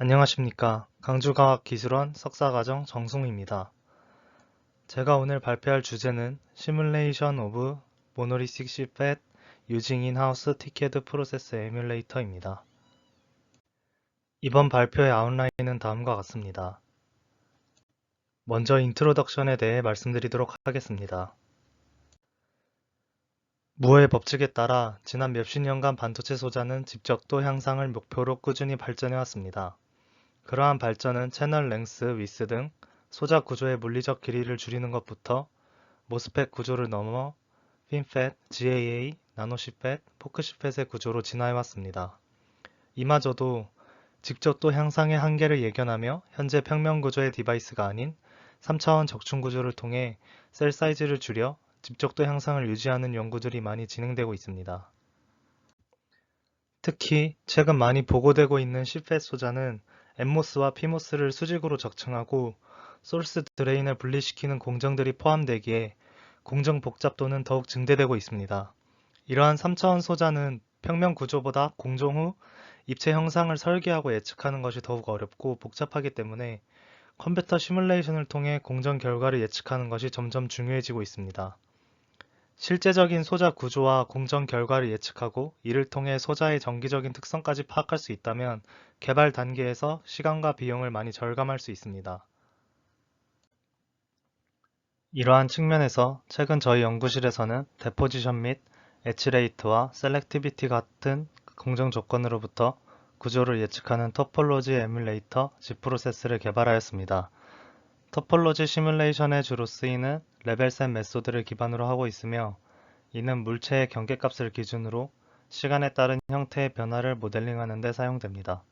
안녕하십니까. 강주과학기술원 석사과정 정승우입니다. 제가 오늘 발표할 주제는 Simulation of Monolithic CFET Using In-House Ticket Process Emulator입니다. 이번 발표의 아웃라인은 다음과 같습니다. 먼저 인트로덕션에 대해 말씀드리도록 하겠습니다. 무어의 법칙에 따라 지난 몇십 년간 반도체 소자는 집적도 향상을 목표로 꾸준히 발전해 왔습니다. 그러한 발전은 채널 랭스, 위스 등 소자 구조의 물리적 길이를 줄이는 것부터 모스펫 구조를 넘어 핀팻, GAA, 나노시팻, 포크시팻의 구조로 진화해왔습니다. 이마저도 직접도 향상의 한계를 예견하며 현재 평면 구조의 디바이스가 아닌 3차원 적충 구조를 통해 셀 사이즈를 줄여 직접도 향상을 유지하는 연구들이 많이 진행되고 있습니다. 특히 최근 많이 보고되고 있는 시팻 소자는 엔모스와 피모스를 수직으로 적층하고 소스 드레인을 분리시키는 공정들이 포함되기에 공정 복잡도는 더욱 증대되고 있습니다. 이러한 3차원 소자는 평면 구조보다 공정 후 입체 형상을 설계하고 예측하는 것이 더욱 어렵고 복잡하기 때문에 컴퓨터 시뮬레이션을 통해 공정 결과를 예측하는 것이 점점 중요해지고 있습니다. 실제적인 소자 구조와 공정 결과를 예측하고 이를 통해 소자의 정기적인 특성까지 파악할 수 있다면 개발 단계에서 시간과 비용을 많이 절감할 수 있습니다. 이러한 측면에서 최근 저희 연구실에서는 데포지션 및 에치레이트와 셀렉티비티 같은 공정 조건으로부터 구조를 예측하는 토폴로지 에뮬레이터 G프로세스를 개발하였습니다. 토폴로지 시뮬레이션에 주로 쓰이는 레벨셋 메소드를 기반으로 하고 있으며 이는 물체의 경계값을 기준으로 시간에 따른 형태의 변화를 모델링하는 데 사용됩니다.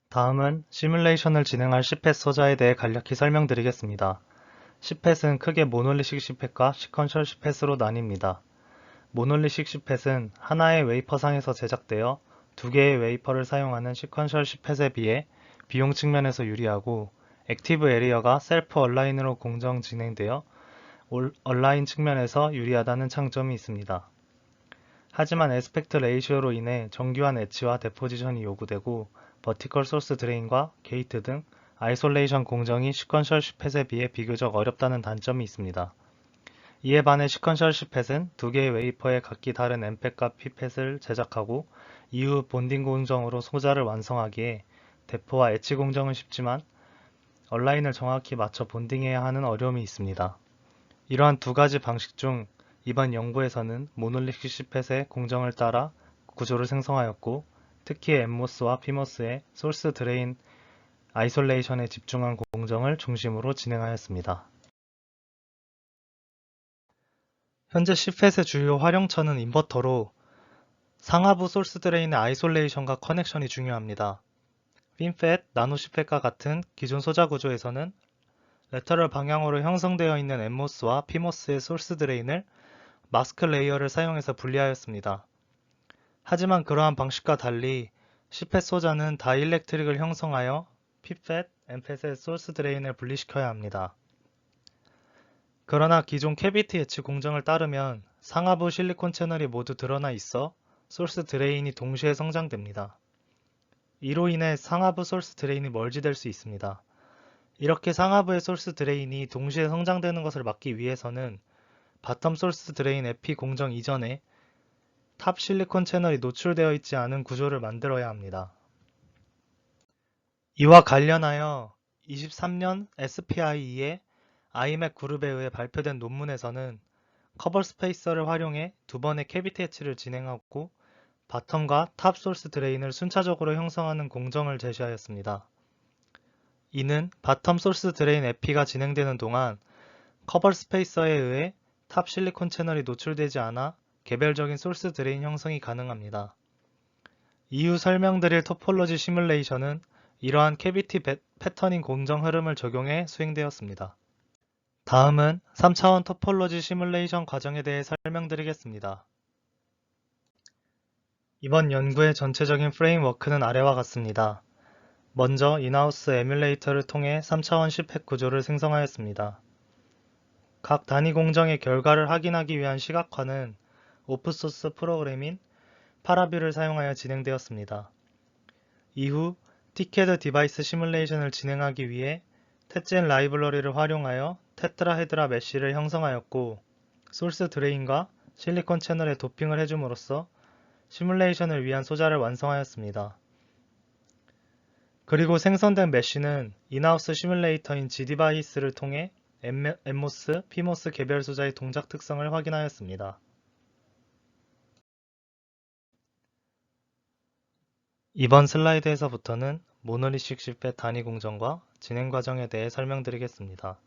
다음은 시뮬레이션을 진행할 시펫 소자에 대해 간략히 설명드리겠습니다. 시펫은 크게 모놀리식 시펫과 시퀀셜 시펫으로 나뉩니다. 모놀리식 시펫은 하나의 웨이퍼상에서 제작되어 두 개의 웨이퍼를 사용하는 시퀀셜 시펫에 비해 비용 측면에서 유리하고 액티브 에리어가 셀프 얼라인으로 공정 진행되어 얼라인 측면에서 유리하다는 장점이 있습니다. 하지만 에스펙트 레이시오로 인해 정교한 엣지와 데포지션이 요구되고 버티컬 소스 드레인과 게이트 등 아이솔레이션 공정이 시퀀셜 시펫에 비해 비교적 어렵다는 단점이 있습니다. 이에 반해 시퀀셜 시펫은 두 개의 웨이퍼에 각기 다른 엠펫과 피펫을 제작하고 이후 본딩 공정으로 소자를 완성하기에 데포와 엣지 공정은 쉽지만 얼라인을 정확히 맞춰 본딩해야 하는 어려움이 있습니다. 이러한 두 가지 방식 중 이번 연구에서는 모놀리식 시펫의 공정을 따라 구조를 생성하였고 특히 엔모스와 피모스의 소스 드레인 아이솔레이션에 집중한 공정을 중심으로 진행하였습니다. 현재 시펫의 주요 활용처는 인버터로 상하부 소스 드레인의 아이솔레이션과 커넥션이 중요합니다. 핀팻, 나노시팻과 같은 기존 소자 구조에서는 레터럴 방향으로 형성되어 있는 엔모스와 피모스의 소스 드레인을 마스크 레이어를 사용해서 분리하였습니다. 하지만 그러한 방식과 달리 시펫 소자는 다이일렉트릭을 형성하여 피펫, 엠펫의 소스 드레인을 분리시켜야 합니다. 그러나 기존 캐비티 엣지 공정을 따르면 상하부 실리콘 채널이 모두 드러나 있어 소스 드레인이 동시에 성장됩니다. 이로 인해 상하부 소스 드레인이 멀지될 수 있습니다. 이렇게 상하부의 소스 드레인이 동시에 성장되는 것을 막기 위해서는 바텀 소스 드레인 에피 공정 이전에 탑 실리콘 채널이 노출되어 있지 않은 구조를 만들어야 합니다. 이와 관련하여 23년 SPIE의 아이맥 그룹에 의해 발표된 논문에서는 커버 스페이서를 활용해 두 번의 캐비티 엣치를 진행하고 바텀과 탑 소스 드레인을 순차적으로 형성하는 공정을 제시하였습니다. 이는 바텀 소스 드레인 에피가 진행되는 동안 커버 스페이서에 의해 탑 실리콘 채널이 노출되지 않아 개별적인 소스 드레인 형성이 가능합니다. 이후 설명드릴 토폴로지 시뮬레이션은 이러한 캐비티 패터닝 공정 흐름을 적용해 수행되었습니다. 다음은 3차원 토폴로지 시뮬레이션 과정에 대해 설명드리겠습니다. 이번 연구의 전체적인 프레임워크는 아래와 같습니다. 먼저 인하우스 에뮬레이터를 통해 3차원 시펫 구조를 생성하였습니다. 각 단위 공정의 결과를 확인하기 위한 시각화는 오픈소스 프로그램인 파라뷰를 사용하여 진행되었습니다. 이후 티켓 디바이스 시뮬레이션을 진행하기 위해 텟젠 라이브러리를 활용하여 테트라헤드라 메쉬를 형성하였고 소스 드레인과 실리콘 채널에 도핑을 해줌으로써 시뮬레이션을 위한 소자를 완성하였습니다. 그리고 생성된 메쉬는 인하우스 시뮬레이터인 G디바이스를 통해 엠모스, 피모스 개별 소자의 동작 특성을 확인하였습니다. 이번 슬라이드에서부터는 모노리식 칩의 단위 공정과 진행 과정에 대해 설명드리겠습니다.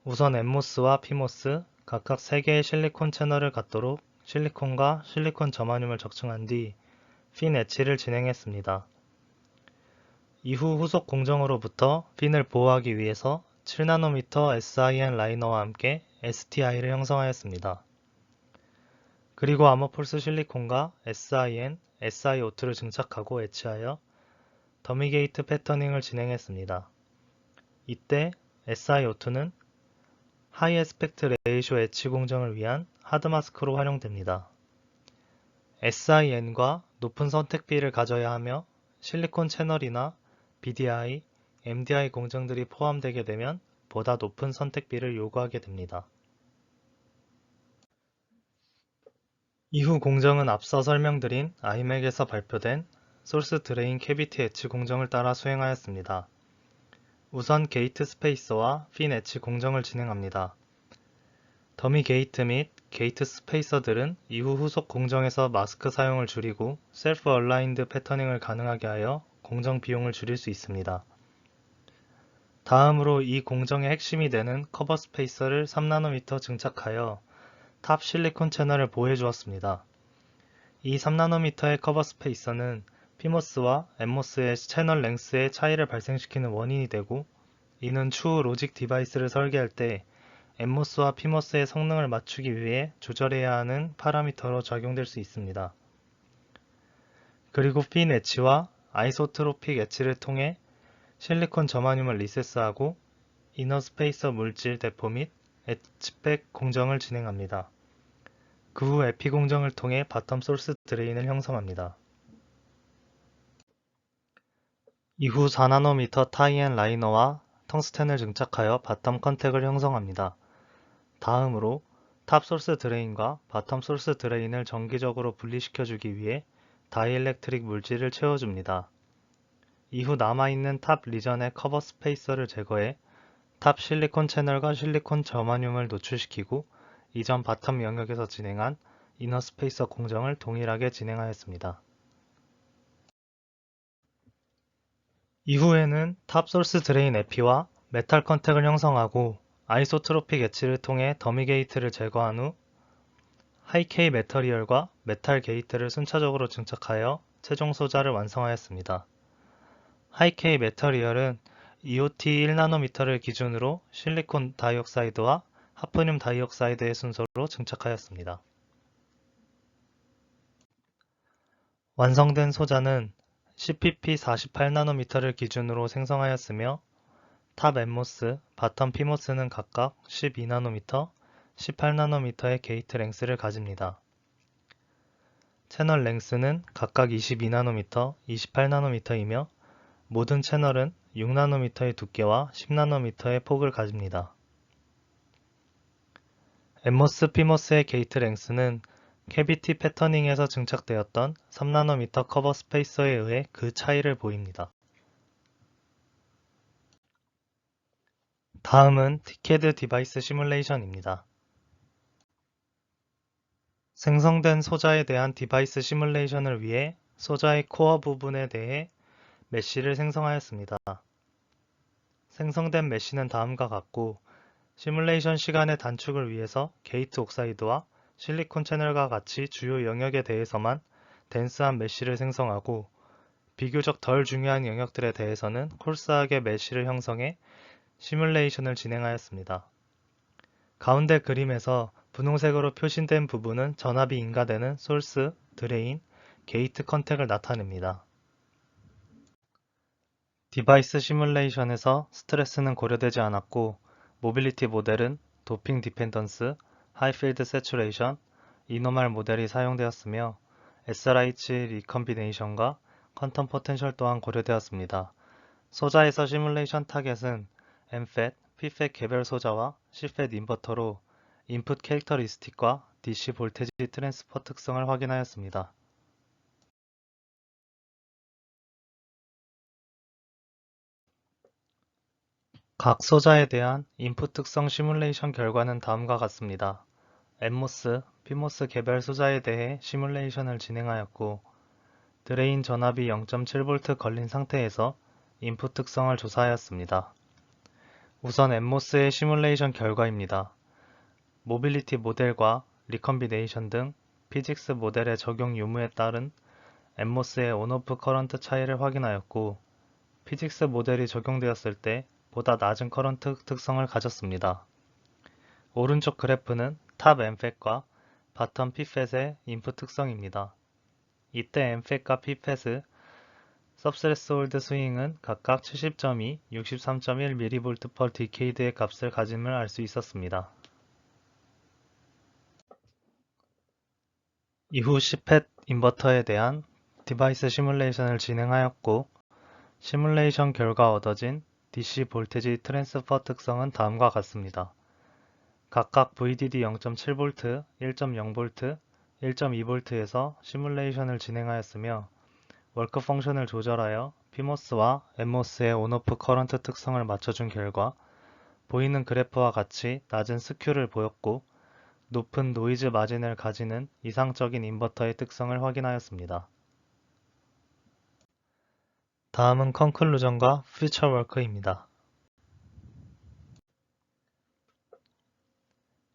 우선 엠모스와 피모스 각각 3개의 실리콘 채널을 갖도록 실리콘과 실리콘 저마늄을 적층한 뒤 핀 엣치를 진행했습니다. 이후 후속 공정으로부터 핀을 보호하기 위해서 7나노미터 SIN 라이너와 함께 STI를 형성하였습니다. 그리고 아머폴스 실리콘과 SIN, SiO2를 증착하고 엣치하여 더미 게이트 패터닝을 진행했습니다. 이때 SiO2는 하이 애스펙트 레이쇼 엣치 공정을 위한 하드마스크로 활용됩니다. SIN과 높은 선택비를 가져야 하며 실리콘 채널이나 BDI, MDI 공정들이 포함되게 되면 보다 높은 선택비를 요구하게 됩니다. 이후 공정은 앞서 설명드린 아이맥에서 발표된 소스 드레인 캐비티 엣치 공정을 따라 수행하였습니다. 우선 게이트 스페이서와 핀 엣치 공정을 진행합니다. 더미 게이트 및 게이트 스페이서들은 이후 후속 공정에서 마스크 사용을 줄이고 셀프 얼라인드 패터닝을 가능하게 하여 공정 비용을 줄일 수 있습니다. 다음으로 이 공정의 핵심이 되는 커버 스페이서를 3나노미터 증착하여 탑 실리콘 채널을 보호해 주었습니다. 이 3나노미터의 커버 스페이서는 피모스와 엠모스의 채널 랭스의 차이를 발생시키는 원인이 되고 이는 추후 로직 디바이스를 설계할 때 엠모스와 피모스의 성능을 맞추기 위해 조절해야 하는 파라미터로 적용될 수 있습니다. 그리고 핀 엣치와 아이소트로픽 엣치를 통해 실리콘 저마늄을 리세스하고 이너 스페이서 물질 대포 및 엣치백 공정을 진행합니다. 그 후 에피 공정을 통해 바텀 소스 드레인을 형성합니다. 이후 4나노미터 타이앤 라이너와 텅스텐을 증착하여 바텀 컨택을 형성합니다. 다음으로 탑 소스 드레인과 바텀 소스 드레인을 정기적으로 분리시켜주기 위해 다이엘렉트릭 물질을 채워줍니다. 이후 남아있는 탑 리전의 커버 스페이서를 제거해 탑 실리콘 채널과 실리콘 저마늄을 노출시키고 이전 바텀 영역에서 진행한 이너 스페이서 공정을 동일하게 진행하였습니다. 이후에는 탑 소스 드레인 에피와 메탈 컨택을 형성하고 아이소트로픽 엣치를 통해 더미 게이트를 제거한 후 하이-K 매터리얼과 메탈 게이트를 순차적으로 증착하여 최종 소자를 완성하였습니다. 하이-K 매터리얼은 EOT 1나노미터를 기준으로 실리콘 다이옥사이드와 하프늄 다이옥사이드의 순서로 증착하였습니다. 완성된 소자는 CPP 48나노미터를 기준으로 생성하였으며 탑 엠모스, 바텀 피모스는 각각 12나노미터, 18나노미터의 게이트 랭스를 가집니다. 채널 랭스는 각각 22나노미터, 28나노미터이며 모든 채널은 6나노미터의 두께와 10나노미터의 폭을 가집니다. 엠모스, 피모스의 게이트 랭스는 캐비티 패터닝에서 증착되었던 3나노미터 커버 스페이서에 의해 그 차이를 보입니다. 다음은 티켓 디바이스 시뮬레이션입니다. 생성된 소자에 대한 디바이스 시뮬레이션을 위해 소자의 코어 부분에 대해 메쉬를 생성하였습니다. 생성된 메쉬는 다음과 같고 시뮬레이션 시간의 단축을 위해서 게이트 옥사이드와 실리콘 채널과 같이 주요 영역에 대해서만 덴스한 메쉬를 생성하고 비교적 덜 중요한 영역들에 대해서는 콜스하게 메쉬를 형성해 시뮬레이션을 진행하였습니다. 가운데 그림에서 분홍색으로 표시된 부분은 전압이 인가되는 소스, 드레인, 게이트 컨택을 나타냅니다. 디바이스 시뮬레이션에서 스트레스는 고려되지 않았고 모빌리티 모델은 도핑 디펜던스, 하이필드 세츄레이션, 이노말 모델이 사용되었으며 SRH 리컴비네이션과 퀀텀 포텐셜 또한 고려되었습니다. 소자에서 시뮬레이션 타겟은 MFET, PFET 개별 소자와 CFET 인버터로 인풋 캐릭터리스틱과 DC 볼테지 트랜스퍼 특성을 확인하였습니다. 각 소자에 대한 인풋 특성 시뮬레이션 결과는 다음과 같습니다. NMOS, PMOS 개별 소자에 대해 시뮬레이션을 진행하였고 드레인 전압이 0.7V 걸린 상태에서 인풋 특성을 조사하였습니다. 우선 NMOS의 시뮬레이션 결과입니다. 모빌리티 모델과 리컨비네이션 등 피직스 모델의 적용 유무에 따른 NMOS의 온오프 커런트 차이를 확인하였고 피직스 모델이 적용되었을 때 보다 낮은 커런트 특성을 가졌습니다. 오른쪽 그래프는 탑 MFET과 바텀 PFET의 인풋 특성입니다. 이때 MFET과 PFET 서브스레스홀드 스윙은 각각 70.2, 63.1mV/Dcade의 값을 가짐을 알 수 있었습니다. 이후 CFET 인버터에 대한 디바이스 시뮬레이션을 진행하였고 시뮬레이션 결과 얻어진 DC 볼테지 트랜스퍼 특성은 다음과 같습니다. 각각 VDD 0.7V, 1.0V, 1.2V에서 시뮬레이션을 진행하였으며 월크 펑션을 조절하여 PMOS와 NMOS의 온오프 커런트 특성을 맞춰준 결과 보이는 그래프와 같이 낮은 스큐를 보였고 높은 노이즈 마진을 가지는 이상적인 인버터의 특성을 확인하였습니다. 다음은 컨클루전과 퓨처 워크입니다.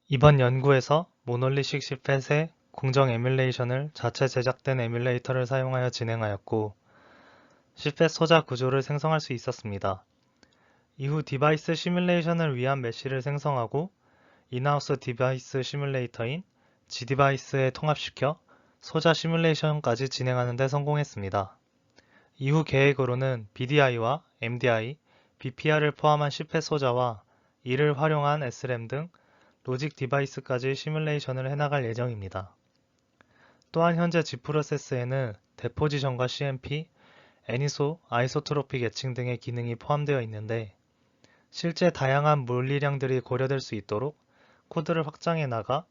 이번 연구에서 모놀리식 CFET의 공정 에뮬레이션을 자체 제작된 에뮬레이터를 사용하여 진행하였고 CFET 소자 구조를 생성할 수 있었습니다. 이후 디바이스 시뮬레이션을 위한 메쉬를 생성하고 인하우스 디바이스 시뮬레이터인 G디바이스에 통합시켜 소자 시뮬레이션까지 진행하는 데 성공했습니다. 이후 계획으로는 BDI와 MDI, BPR을 포함한 CFET 소자와 이를 활용한 SRAM 등 로직 디바이스까지 시뮬레이션을 해나갈 예정입니다. 또한 현재 G프로세스에는 데포지션과 CMP, 애니소, 아이소트로픽 애칭 등의 기능이 포함되어 있는데 실제 다양한 물리량들이 고려될 수 있도록 코드를 확장해 나가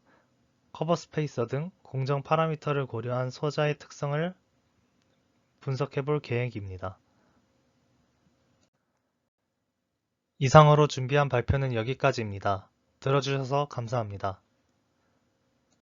커버 스페이서 등 공정 파라미터를 고려한 소자의 특성을 분석해 볼 계획입니다. 이상으로 준비한 발표는 여기까지입니다. 들어주셔서 감사합니다.